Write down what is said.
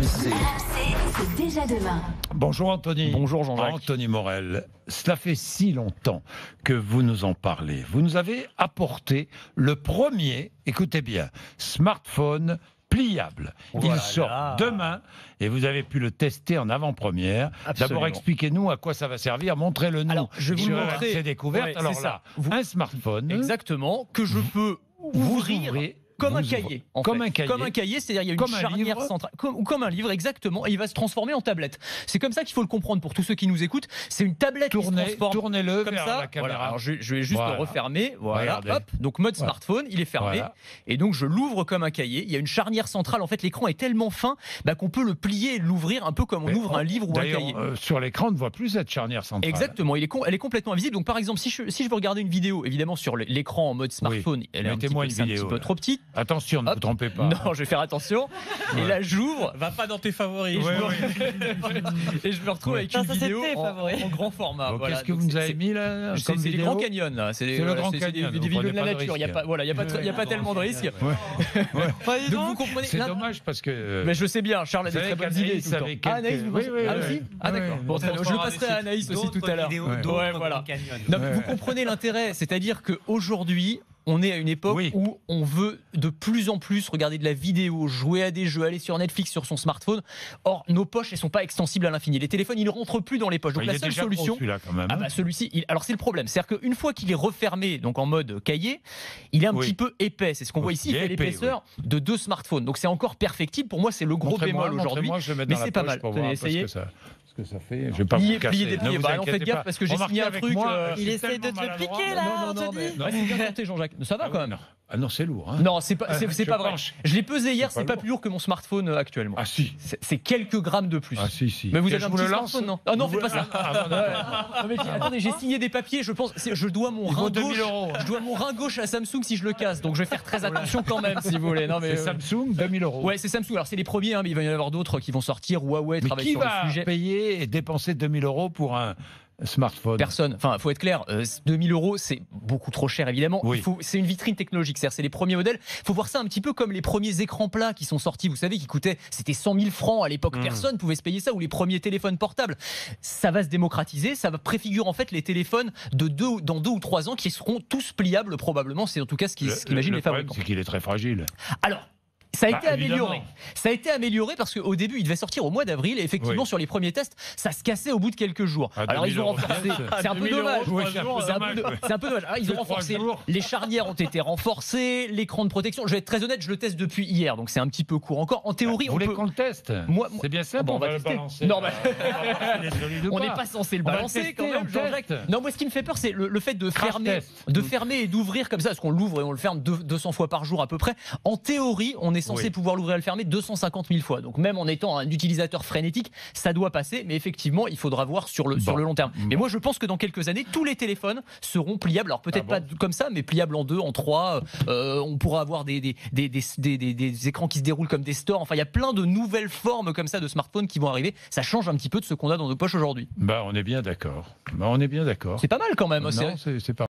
RMC, c'est déjà demain. Bonjour Anthony. Bonjour Jean-Jacques. Anthony Morel, cela fait si longtemps que vous nous en parlez. Vous nous avez apporté le premier, écoutez bien, smartphone pliable. Voilà. Il sort demain et vous avez pu le tester en avant-première. Absolument. D'abord, expliquez-nous à quoi ça va servir. Montrez-le nous. Alors, je vais vous le montrer. C'est découverte. Ouais, Alors c'est là, ça. un smartphone. Exactement, que je peux ouvrir. Comme un cahier, comme un cahier. Comme un cahier, c'est-à-dire il y a une Comme un charnière livre. centrale, comme un livre exactement, et il va se transformer en tablette. C'est comme ça qu'il faut le comprendre pour tous ceux qui nous écoutent. C'est une tablette qui se transforme. Tournez-le Comme vers ça, la caméra. voilà. Alors je vais juste le refermer. Voilà, Regardez. hop. Donc mode smartphone, il est fermé. Voilà. Et donc je l'ouvre comme un cahier. Il y a une charnière centrale. En fait, l'écran est tellement fin qu'on peut le plier et l'ouvrir un peu comme on ouvre un livre ou un cahier. Sur l'écran, on ne voit plus cette charnière centrale. Exactement, elle est complètement invisible. Donc par exemple, si je veux regarder une vidéo, évidemment sur l'écran en mode smartphone, elle est un petit peu trop petite. Attention, ne vous trompez pas. Non, je vais faire attention. Et là, j'ouvre. Va pas dans tes favoris. Et je me retrouve avec une vidéo en grand format. Bon, Voilà. qu'est-ce que vous nous avez mis là comme C'est les vidéo Grands Canyons. Là. C'est le Grand Canyon. des Vous vidéos de la prenez pas de nature. Il n'y a risque. pas, y a pas tellement de risques. Donc vous comprenez. C'est dommage parce que. Mais je sais bien, Charles a des très bonnes idées. Tout le temps. Anaïs, vous pensez aussi ? Ah d'accord. Bon, je le passerai à Anaïs aussi tout à l'heure. Ouais, voilà. Non, mais vous comprenez l'intérêt, c'est-à-dire qu'aujourd'hui, on est à une époque où on veut de plus en plus regarder de la vidéo, jouer à des jeux, aller sur Netflix sur son smartphone. Or, nos poches, elles sont pas extensibles à l'infini. Les téléphones, ils ne rentrent plus dans les poches. Donc la seule solution, celui-là quand même. celui-ci, alors c'est le problème, c'est-à-dire qu'une fois qu'il est refermé, donc en mode cahier, il est un petit peu épais. C'est ce qu'on voit ici. Il fait l'épaisseur de 2 smartphones. Donc c'est encore perfectible. Pour moi, c'est le gros bémol aujourd'hui. Mais c'est pas mal. Tenez, essayez. Ce que ça fait, je vais pas plier, vous casser. plier des pieds. Non, faites gaffe parce que j'ai signé un truc. Il essaie de te le piquer là, Anthony. C'est bien tenté, Jean-Jacques. Ça va quand même. Ah non, c'est lourd. Non, c'est pas vrai. Je l'ai pesé hier, c'est pas plus lourd que mon smartphone actuellement. Ah si. C'est quelques grammes de plus. Ah si. Mais vous avez un petit smartphone, non ? Ah non, faites pas ça. Non, mais attendez, j'ai signé des papiers. Je pense, je dois mon rein gauche. Je dois mon rein gauche à Samsung si je le casse. Donc je vais faire très attention quand même, si vous voulez. Non mais c'est Samsung, 2000 €. Ouais, c'est Samsung. Alors c'est les premiers, mais il va y en avoir d'autres qui vont sortir. Huawei travaille sur le sujet. Qui va payer et dépenser 2000 € pour un smartphone? Personne. Enfin, faut être clair, 2000 €, c'est beaucoup trop cher, évidemment. Oui. C'est une vitrine technologique, c'est les premiers modèles. Il faut voir ça un petit peu comme les premiers écrans plats qui sont sortis, vous savez, qui coûtaient, c'était 100 000 francs à l'époque. Personne ne pouvait se payer ça, ou les premiers téléphones portables. Ça va se démocratiser, ça va préfigurer en fait les téléphones dans 2 ou 3 ans qui seront tous pliables, probablement. C'est en tout cas ce qu'imaginent les fabricants. Le problème, c'est qu'il est très fragile. Alors, ça a été évidemment. amélioré. Ça a été amélioré parce qu'au début, il devait sortir au mois d'avril et effectivement, sur les premiers tests, ça se cassait au bout de quelques jours. Alors, ils ont renforcé. C'est un peu dommage. C'est un peu dommage. Alors, ils ont renforcé. Les charnières ont été renforcées, l'écran de protection. Je vais être très honnête, je le teste depuis hier, donc c'est un petit peu court encore. En théorie, Vous voulez qu'on le teste? C'est bien ça. On va le tester. balancer. Non, on n'est pas censé le balancer quand même, Jean-Jacques. Non, moi, ce qui me fait peur, c'est le fait de fermer et d'ouvrir comme ça, parce qu'on l'ouvre et on le ferme 200 fois par jour à peu près. En théorie, on est censé pouvoir l'ouvrir et le fermer 250 000 fois. Donc même en étant un utilisateur frénétique, ça doit passer. Mais effectivement, il faudra voir sur le long terme. Mais moi, je pense que dans quelques années, tous les téléphones seront pliables. Alors peut-être pas comme ça, mais pliables en 2, en 3. On pourra avoir des écrans qui se déroulent comme des stores. Enfin, il y a plein de nouvelles formes comme ça de smartphones qui vont arriver. Ça change un petit peu de ce qu'on a dans nos poches aujourd'hui. On est bien d'accord. C'est pas mal quand même. Non, c'est pas